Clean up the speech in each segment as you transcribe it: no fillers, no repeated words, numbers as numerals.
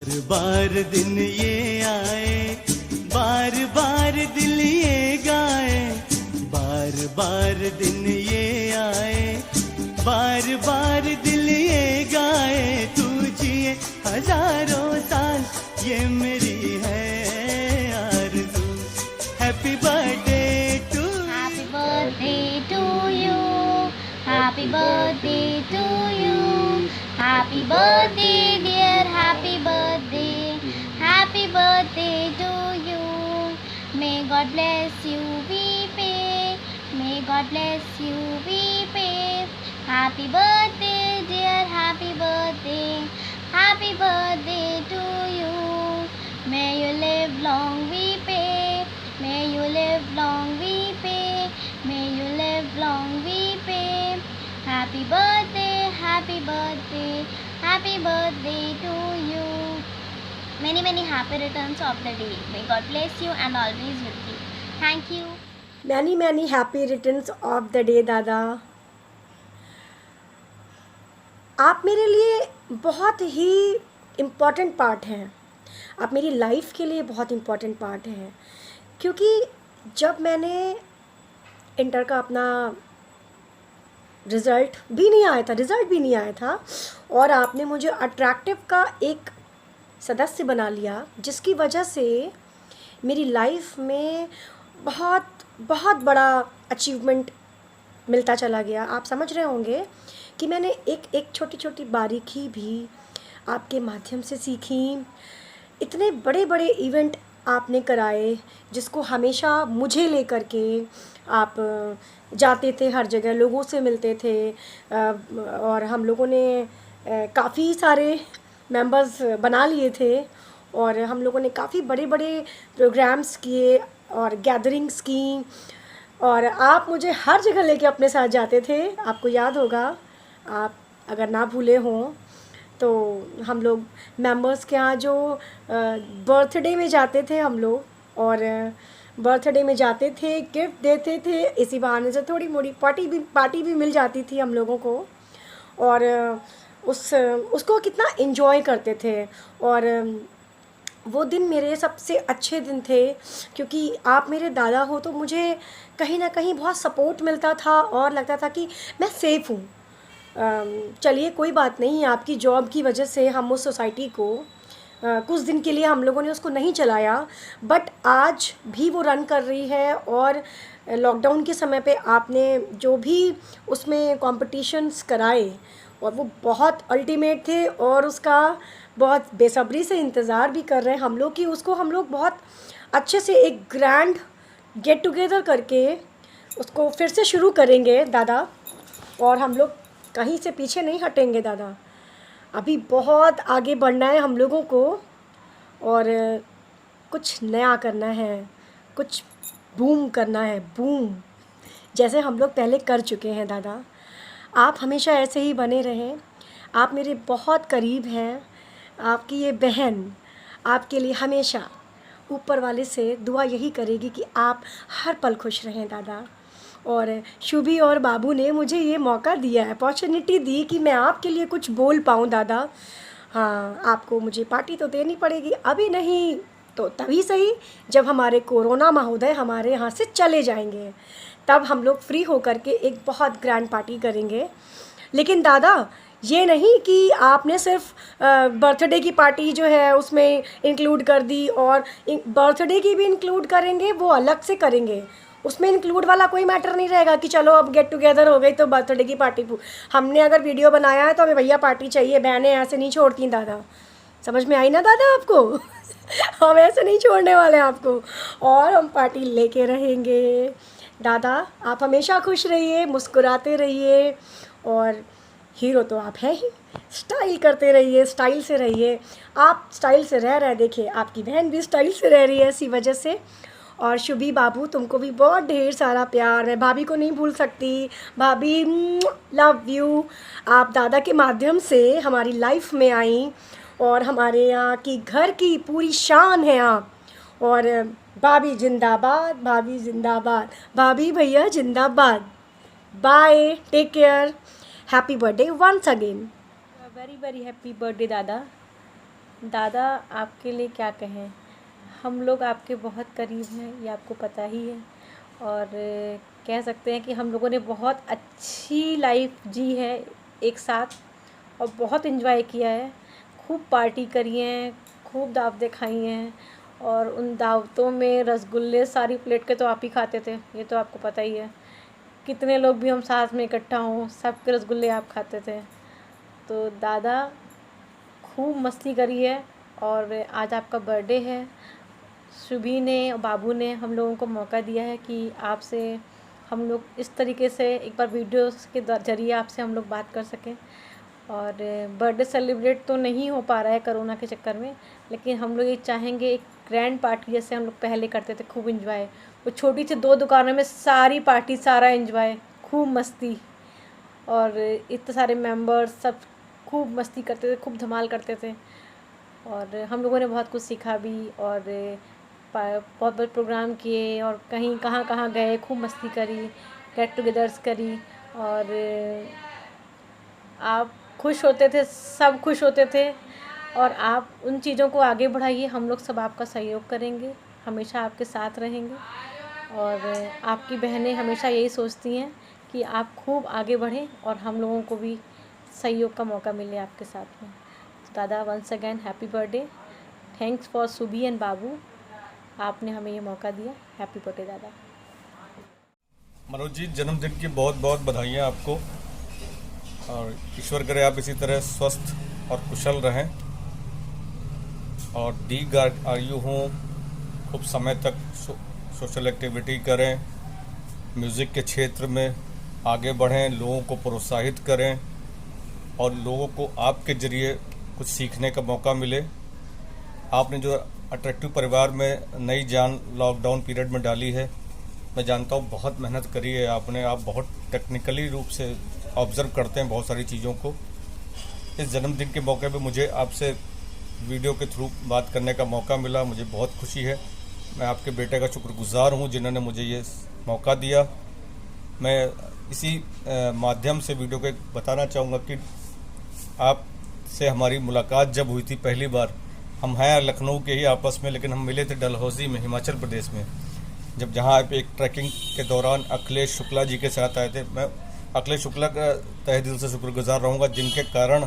बार दिन ये आए, बार बार दिल ये गाए, बार बार दिन ये आए, बार बार दिल ये गाए, तू जिए हजारों साल ये मेरी है आरज़ू। Happy birthday to, happy birthday to you, happy birthday to you, happy birthday dear, happy birthday to you. May God bless you we pray, may God bless you we pray. Happy birthday dear, happy birthday to you. May you live long we pray, may you live long we pay, may you live long we pay. Happy birthday, happy birthday, happy birthday to you. Many many happy returns of the day. May God bless you and always with you. Thank you. many happy returns of the day दादा। आप मेरे लिए बहुत ही important part हैं, आप मेरी life के लिए बहुत इम्पॉर्टेंट पार्ट हैं, क्योंकि जब मैंने इंटर का अपना रिज़ल्ट भी नहीं आया था और आपने मुझे अट्रैक्टिव का एक सदस्य बना लिया, जिसकी वजह से मेरी लाइफ में बहुत बहुत बड़ा अचीवमेंट मिलता चला गया। आप समझ रहे होंगे कि मैंने एक छोटी छोटी बारीकी भी आपके माध्यम से सीखी। इतने बड़े बड़े इवेंट आपने कराए, जिसको हमेशा मुझे लेकर के आप जाते थे, हर जगह लोगों से मिलते थे, और हम लोगों ने काफ़ी सारे मेंबर्स बना लिए थे और हम लोगों ने काफ़ी बड़े बड़े प्रोग्राम्स किए और गैदरिंग्स की, और आप मुझे हर जगह लेके अपने साथ जाते थे। आपको याद होगा, आप अगर ना भूले हों तो हम लोग मेंबर्स के यहाँ जो बर्थडे में जाते थे हम लोग, और बर्थडे में जाते थे, गिफ्ट देते थे, इसी बहाने से थोड़ी मोड़ी पार्टी भी मिल जाती थी हम लोगों को, और उसको कितना एंजॉय करते थे। और वो दिन मेरे सबसे अच्छे दिन थे, क्योंकि आप मेरे दादा हो तो मुझे कहीं ना कहीं बहुत सपोर्ट मिलता था और लगता था कि मैं सेफ़ हूँ। चलिए कोई बात नहीं, आपकी जॉब की वजह से हम उस सोसाइटी को कुछ दिन के लिए हम लोगों ने उसको नहीं चलाया, बट आज भी वो रन कर रही है। और लॉकडाउन के समय पे आपने जो भी उसमें कॉम्पिटिशन्स कराए और वो बहुत अल्टीमेट थे, और उसका बहुत बेसब्री से इंतज़ार भी कर रहे हैं हम लोग कि उसको हम लोग बहुत अच्छे से एक ग्रैंड गेट टुगेदर करके उसको फिर से शुरू करेंगे दादा। और हम लोग कहीं से पीछे नहीं हटेंगे दादा, अभी बहुत आगे बढ़ना है हम लोगों को, और कुछ नया करना है, कुछ बूम करना है, बूम, जैसे हम लोग पहले कर चुके हैं दादा। आप हमेशा ऐसे ही बने रहें, आप मेरे बहुत करीब हैं। आपकी ये बहन आपके लिए हमेशा ऊपर वाले से दुआ यही करेगी कि आप हर पल खुश रहें दादा। और शुभी और बाबू ने मुझे ये मौका दिया, अपॉर्चुनिटी दी कि मैं आपके लिए कुछ बोल पाऊँ दादा। हाँ, आपको मुझे पार्टी तो देनी पड़ेगी, अभी नहीं तो तभी सही जब हमारे कोरोना महोदय हमारे यहाँ से चले जाएंगे, तब हम लोग फ्री होकर के एक बहुत ग्रैंड पार्टी करेंगे। लेकिन दादा ये नहीं कि आपने सिर्फ बर्थडे की पार्टी जो है उसमें इंक्लूड कर दी, और बर्थडे की भी इंक्लूड करेंगे, वो अलग से करेंगे। उसमें इंक्लूड वाला कोई मैटर नहीं रहेगा कि चलो अब गेट टुगेदर हो गई तो बर्थडे की पार्टी। हमने अगर वीडियो बनाया है तो हमें भैया पार्टी चाहिए, बहनें ऐसे नहीं छोड़ती दादा। समझ में आई ना दादा आपको? हम ऐसे नहीं छोड़ने वाले हैं आपको, और हम पार्टी लेके रहेंगे दादा। आप हमेशा खुश रहिए, मुस्कुराते रहिए, और हीरो तो आप हैं ही, स्टाइल करते रहिए, स्टाइल से रहिए। आप स्टाइल से रह रहे, देखिए आपकी बहन भी स्टाइल से रह रही है इसी वजह से। और शुभी बाबू तुमको भी बहुत ढेर सारा प्यार, मैं भाभी को नहीं भूल सकती, भाभी लव यू। आप दादा के माध्यम से हमारी लाइफ में आई, और हमारे यहाँ की घर की पूरी शान है आप। और भाभी जिंदाबाद, भाभी जिंदाबाद, भाभी भैया जिंदाबाद। Bye, take care, happy birthday once again. Very very happy birthday दादा। दादा, आपके लिए क्या कहें। हम लोग आपके बहुत करीब हैं, ये आपको पता ही है। और कह सकते हैं कि हम लोगों ने बहुत अच्छी लाइफ जी है एक साथ, और बहुत एंजॉय किया है। खूब पार्टी करी हैं, खूब दावतें खाई हैं, और उन दावतों में रसगुल्ले सारी प्लेट के तो आप ही खाते थे, ये तो आपको पता ही है। कितने लोग भी हम साथ में इकट्ठा हों, सबके रसगुल्ले आप खाते थे। तो दादा, खूब मस्ती करी है। और आज आपका बर्थडे है। शुभी ने और बाबू ने हम लोगों को मौका दिया है कि आपसे हम लोग इस तरीके से एक बार वीडियो के ज़रिए आपसे हम लोग बात कर सकें। और बर्थडे सेलिब्रेट तो नहीं हो पा रहा है कोरोना के चक्कर में, लेकिन हम लोग ये चाहेंगे एक ग्रैंड पार्टी जैसे हम लोग पहले करते थे, खूब एंजॉय। वो छोटी सी 2 दुकानों में सारी पार्टी, सारा एंजॉय, खूब मस्ती, और इतने सारे मेंबर्स सब खूब मस्ती करते थे, खूब धमाल करते थे। और हम लोगों ने बहुत कुछ सीखा भी, और बहुत बहुत प्रोग्राम किए, और कहीं कहाँ कहाँ गए, खूब मस्ती करी, गेट टुगेदर्स करी। और आप खुश होते थे, सब खुश होते थे। और आप उन चीज़ों को आगे बढ़ाइए, हम लोग सब आपका सहयोग करेंगे, हमेशा आपके साथ रहेंगे। और आपकी बहनें हमेशा यही सोचती हैं कि आप खूब आगे बढ़ें और हम लोगों को भी सहयोग का मौका मिले आपके साथ में। तो दादा, once again happy birthday. Thanks for Subi and Babu, आपने हमें ये मौका दिया। हैप्पी बर्थडे दादा। मनोज जी, जन्मदिन की बहुत बहुत बधाइयाँ आपको, और ईश्वर करे आप इसी तरह स्वस्थ और कुशल रहें, और दीर्घ आयु हों, खूब समय तक सोशल एक्टिविटी करें, म्यूज़िक के क्षेत्र में आगे बढ़ें, लोगों को प्रोत्साहित करें, और लोगों को आपके ज़रिए कुछ सीखने का मौका मिले। आपने जो अट्रैक्टिव परिवार में नई जान लॉकडाउन पीरियड में डाली है, मैं जानता हूँ बहुत मेहनत करी है आपने। आप बहुत टेक्निकली रूप से ऑब्ज़र्व करते हैं बहुत सारी चीज़ों को। इस जन्मदिन के मौके पे मुझे आपसे वीडियो के थ्रू बात करने का मौका मिला, मुझे बहुत खुशी है। मैं आपके बेटे का शुक्रगुजार हूँ जिन्होंने मुझे ये मौका दिया। मैं इसी माध्यम से वीडियो को बताना चाहूँगा कि आपसे हमारी मुलाकात जब हुई थी पहली बार, हम हैं लखनऊ के ही आपस में, लेकिन हम मिले थे डलहौजी में, हिमाचल प्रदेश में, जब जहाँ पे एक ट्रैकिंग के दौरान अखिलेश शुक्ला जी के साथ आए थे। मैं अखिलेश शुक्ला का तहे दिल से शुक्रगुजार रहूँगा, जिनके कारण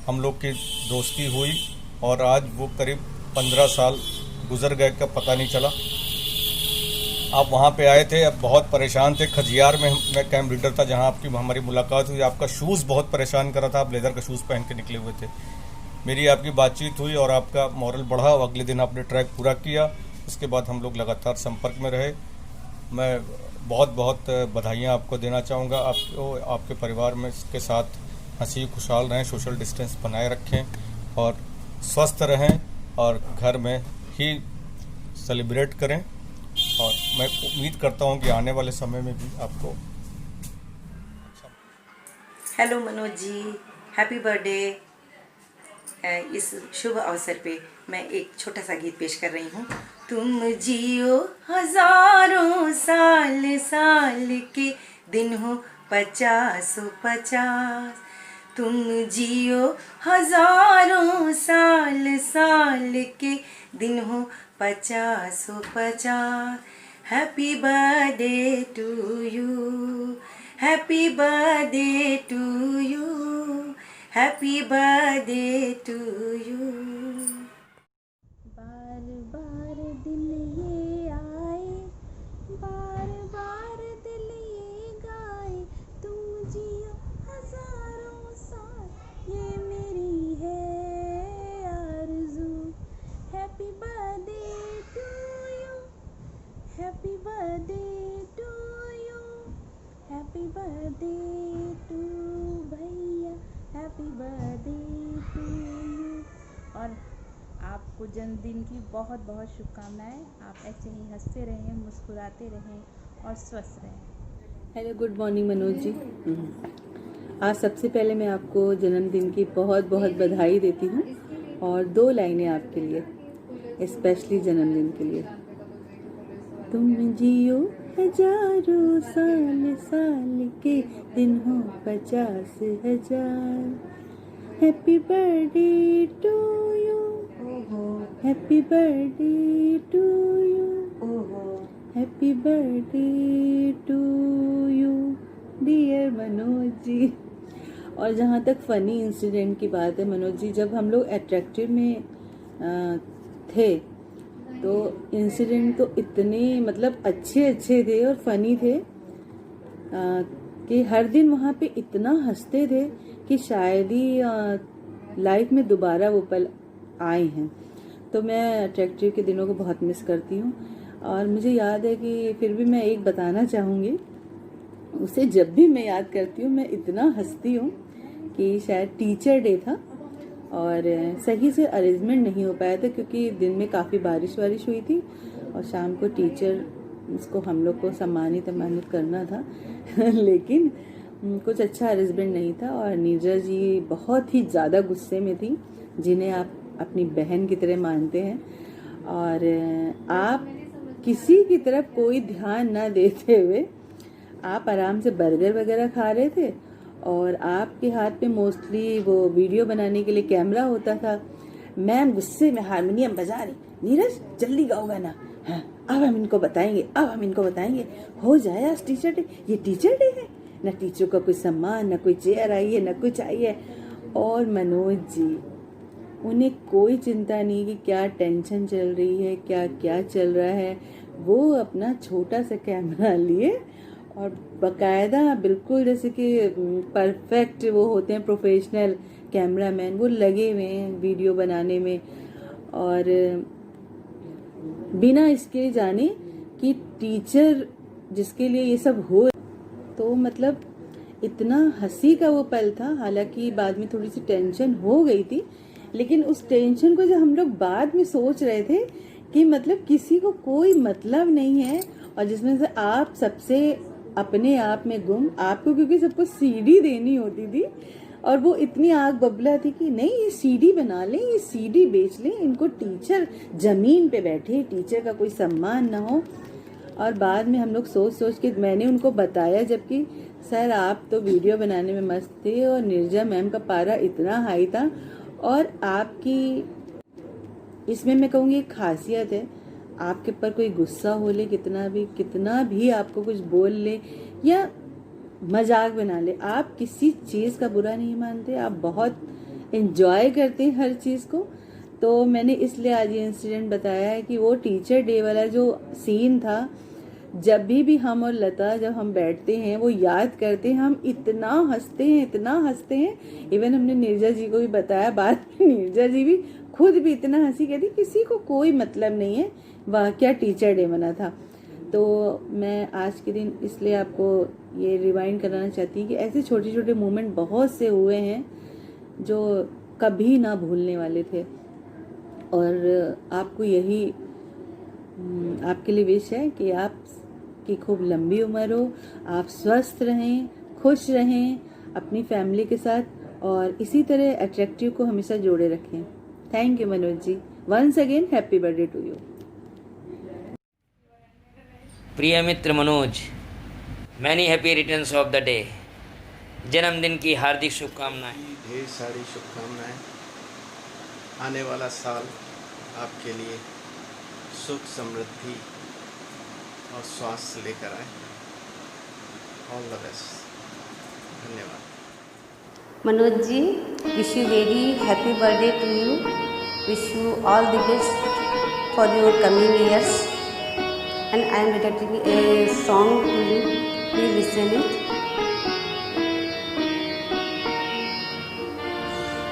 हम लोग की दोस्ती हुई, और आज वो करीब 15 साल गुजर गए का पता नहीं चला। आप वहाँ पे आए थे, अब बहुत परेशान थे। खजियार में मैं कैंप लीडर था जहाँ आपकी हमारी मुलाकात हुई। आपका शूज़ बहुत परेशान कर रहा था, आप लेदर का शूज़ पहन के निकले हुए थे। मेरी आपकी बातचीत हुई और आपका मॉरल बढ़ा, और अगले दिन आपने ट्रैक पूरा किया। उसके बाद हम लोग लगातार संपर्क में रहे। मैं बहुत बहुत बधाइयाँ आपको देना चाहूँगा। आपको, आपके परिवार में के साथ हंसी खुशहाल रहें, सोशल डिस्टेंस बनाए रखें, और स्वस्थ रहें, और घर में ही सेलिब्रेट करें। और मैं उम्मीद करता हूँ कि आने वाले समय में भी आपको। Hello Manoj ji, happy birthday. इस शुभ अवसर पे मैं एक छोटा सा गीत पेश कर रही हूँ। तुम जियो हजारों साल, साल के दिन हो 50-50। तुम जियो हजारों साल, साल के दिन हो 50-50। Happy birthday to you, happy birthday to you, happy birthday to you. बार बार दिल ये आए, बार बार दिल ये गाए, तुम जियो हजारों साल, ये मेरी है आरज़ू। Happy birthday to you, happy birthday to you, happy birthday to भैया, हैप्पी बर्थडे टू यू। और आपको जन्मदिन की बहुत बहुत शुभकामनाएं। आप ऐसे ही हंसते रहें, मुस्कुराते रहें और स्वस्थ रहें। Hello, good morning Manoj ji. आज सबसे पहले मैं आपको जन्मदिन की बहुत बहुत बधाई देती हूँ, और 2 लाइनें आपके लिए, स्पेशली जन्मदिन के लिए। तुम जियो हजारों साल, साल के दिन हो 50,000। Happy birthday to you, happy birthday to you, ओहो, happy birthday to you dear Manoj ji. और जहाँ तक फ़नी इंसिडेंट की बात है मनोज जी, जब हम लोग अट्रैक्टिव में थे तो इंसिडेंट तो इतने मतलब अच्छे थे और फ़नी थे कि हर दिन वहाँ पे इतना हंसते थे कि शायद ही लाइफ में दोबारा वो पल आए हैं। तो मैं अट्रैक्टिव के दिनों को बहुत मिस करती हूँ। और मुझे याद है कि फिर भी मैं एक बताना चाहूँगी, उसे जब भी मैं याद करती हूँ मैं इतना हंसती हूँ कि शायद टीचर डे था और सही से अरेंजमेंट नहीं हो पाया था क्योंकि दिन में काफ़ी बारिश हुई थी और शाम को टीचर इसको हम लोग को सम्मानित करना था लेकिन कुछ अच्छा अरेंजमेंट नहीं था और नीरजा जी बहुत ही ज़्यादा गुस्से में थी, जिन्हें आप अपनी बहन की तरह मानते हैं, और आप किसी की तरफ कोई ध्यान ना देते हुए आप आराम से बर्गर वगैरह खा रहे थे और आपके हाथ में मोस्टली वो वीडियो बनाने के लिए कैमरा होता था। मैम गुस्से में हारमोनियम बजा रही, नीरज जल्दी गाओ गाना, हाँ अब हम इनको बताएंगे, हो जाए आज टीचर डे, ये टीचर डे है ना, टीचर का कोई सम्मान, ना कोई चेयर आई है, ना कुछ आई है। और मनोज जी, उन्हें कोई चिंता नहीं कि क्या टेंशन चल रही है, क्या चल रहा है। वो अपना छोटा सा कैमरा लिए और बकायदा बिल्कुल जैसे कि परफेक्ट वो होते हैं प्रोफेशनल कैमरामैन, वो लगे हुए हैं वीडियो बनाने में। और बिना इसके जाने कि टीचर जिसके लिए ये सब हो, तो मतलब इतना हंसी का वो पल था। हालांकि बाद में थोड़ी सी टेंशन हो गई थी, लेकिन उस टेंशन को जब हम लोग बाद में सोच रहे थे कि मतलब किसी को कोई मतलब नहीं है, और जिसमें से आप सबसे अपने आप में गुम, आपको क्योंकि सबको सीडी देनी होती थी और वो इतनी आग बबला थी कि नहीं ये सीडी बना लें, ये सीडी बेच लें, इनको टीचर जमीन पे बैठे, टीचर का कोई सम्मान ना हो। और बाद में हम लोग सोच के मैंने उनको बताया, जबकि सर आप तो वीडियो बनाने में मस्त थे और नीरजा मैम का पारा इतना हाई था। और आपकी इसमें मैं कहूँगी एक खासियत है, आपके ऊपर कोई गुस्सा हो ले, कितना भी आपको कुछ बोल ले या मजाक बना ले, आप किसी चीज़ का बुरा नहीं मानते, आप बहुत एंजॉय करते हैं हर चीज़ को। तो मैंने इसलिए आज ये इंसिडेंट बताया है कि वो टीचर डे वाला जो सीन था, जब भी हम और लता जब हम बैठते हैं वो याद करते हैं, हम इतना हंसते हैं। इवन हमने नीरजा जी को भी बताया, बाद में नीरजा जी भी खुद भी इतना हंसी, कहती किसी को कोई मतलब नहीं है, वाह क्या टीचर डे मना था। तो मैं आज के दिन इसलिए आपको ये रिवाइंड कराना चाहती हूँ कि ऐसे छोटे छोटे मोमेंट बहुत से हुए हैं जो कभी ना भूलने वाले थे। और आपको यही आपके लिए विश है कि आपकी खूब लंबी उम्र हो, आप स्वस्थ रहें, खुश रहें अपनी फैमिली के साथ, और इसी तरह अट्रैक्टिव को हमेशा जोड़े रखें। Thank you Manoj ji, once again happy birthday to you. प्रिय मित्र Manoj, many happy returns of the day. जन्मदिन की हार्दिक शुभकामनाएं। ढेर सारी शुभकामनाएं। आने वाला साल आपके लिए सुख, समृद्धि और स्वास्थ्य लेकर आए। All the best. धन्यवाद। Manoj ji, wish you very happy birthday to you. Wish you all the best for your coming years. And I am dedicating a song to you. Please listen it.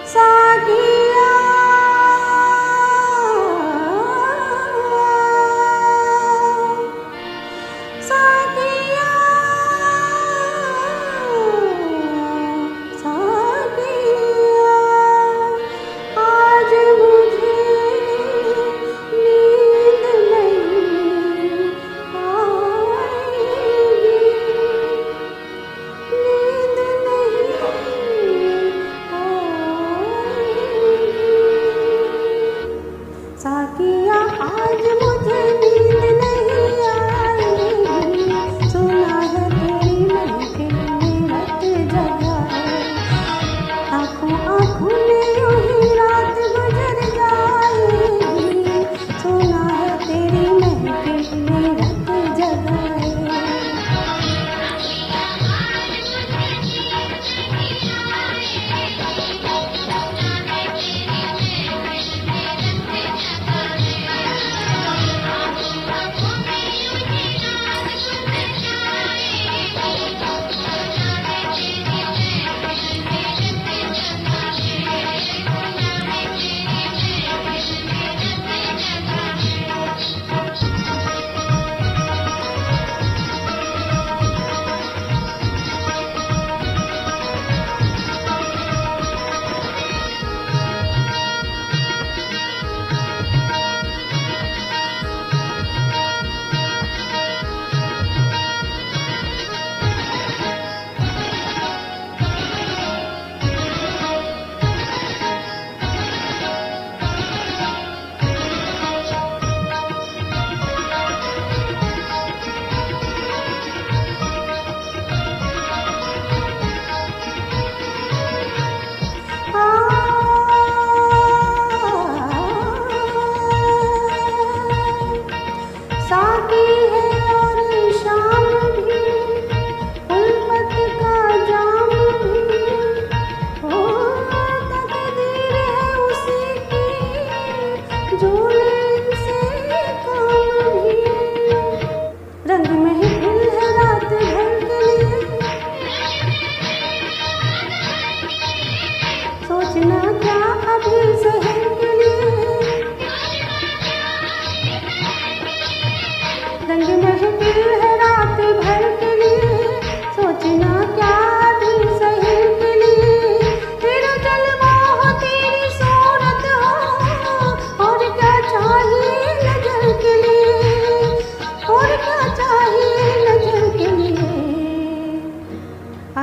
Sagiya आँखों में यूं ही रात गुजर जाएगी। जो ले से काम भी, रंग महफिल है रात भर के लिए, सोचना क्या अभी शहर के लिए, रंग महफिल है रात भर के लिए, सोचना क्या अभी शहर के लिए, तेरा जलवा हो तेरी सूरत हो, और क्या चाहिए नजर के लिए, और क्या चाहिए नजर के लिए,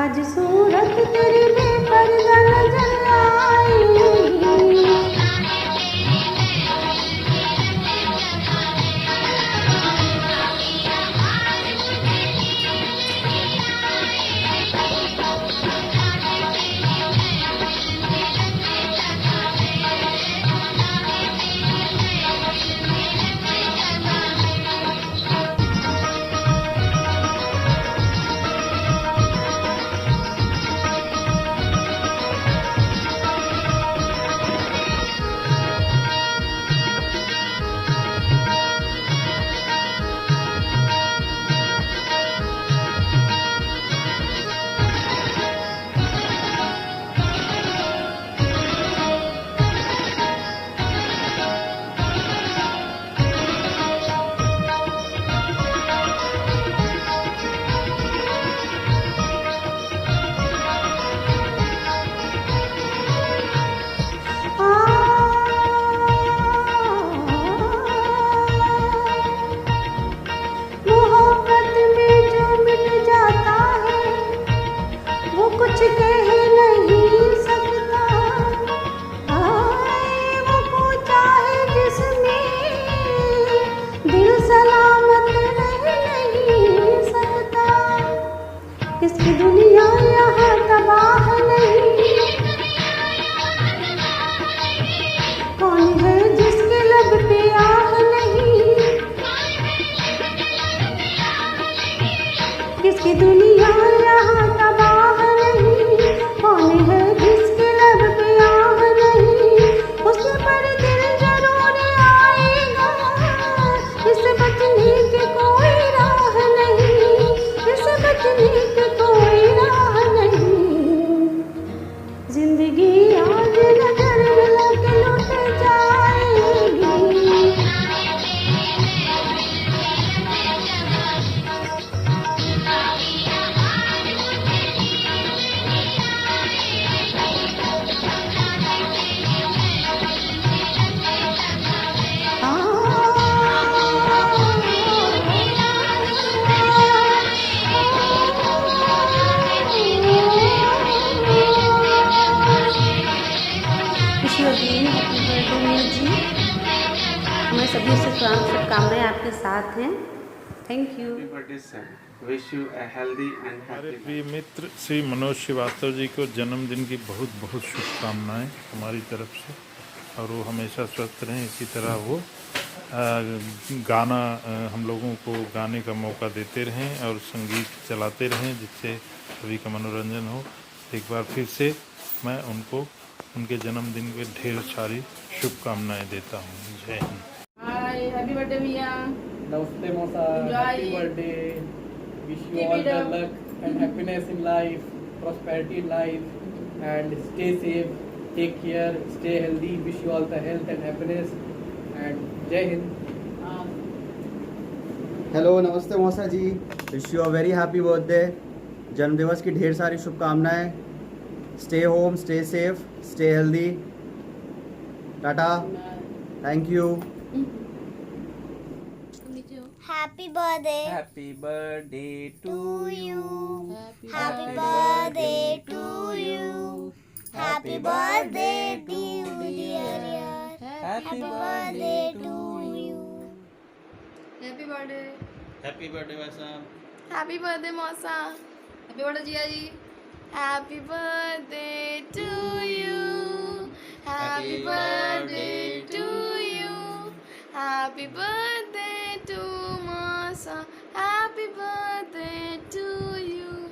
आज सूरत तेरी बेपर्दा नजर आएगी। मोहब्बत में जो मिट जाता है वो कुछ कह नहीं सकता, आए वो पूछा है जिसमें दिल सलामत रह नहीं सकता, इसकी दुनिया यहाँ तबाह नहीं, कौन है जिसके लब पे आह नहीं, किसकी दुनिया यहाँ तबाह नहीं, कौन है जिसके लब पे आह नहीं, उस पर दिल जरूर आएगा, इससे बचने की कोई राह नहीं, इससे बचने की कोई राह नहीं, जिंदगी आज नजर मिला के लुट जाएगी। मैं सभी से शुभकामनाएं आपके साथ हैं। Thank you. Happy birthday, sir. Wish you a healthy and हमारे happy प्रिय मित्र श्री मनोज श्रीवास्तव जी को जन्मदिन की बहुत बहुत शुभकामनाएं हमारी तरफ से, और वो हमेशा स्वस्थ रहें। इसी तरह वो गाना हम लोगों को गाने का मौका देते रहें और संगीत चलाते रहें, जिससे सभी का मनोरंजन हो। एक बार फिर से मैं उनको उनके जन्मदिन के ढेर सारी शुभकामनाएं देता हूँ। जय Hind. Hi, happy birthday, Mia. Namaste, Mosa. Enjoy. Happy birthday. Wish you Keep all it the up. luck and happiness in life, prosperity in life, and stay safe. Take care. Stay healthy. Wish you all the health and happiness. And Jai Hind. Hello, नमस्ते मौसा जी। Wish you a very happy birthday. जन्मदिवस की ढेर सारी शुभकामनाएं। Stay home, stay safe, stay healthy. Tata, thank you. Happy birthday. Happy birthday to you. Happy birthday to you. Happy birthday to you, dear. Happy birthday to you. Happy birthday. Happy birthday, Vaisa. Happy birthday, Mausa. Happy birthday, Jia ji. Happy birthday to you. Happy birthday to you. Happy birthday to Mausa. Happy birthday to you.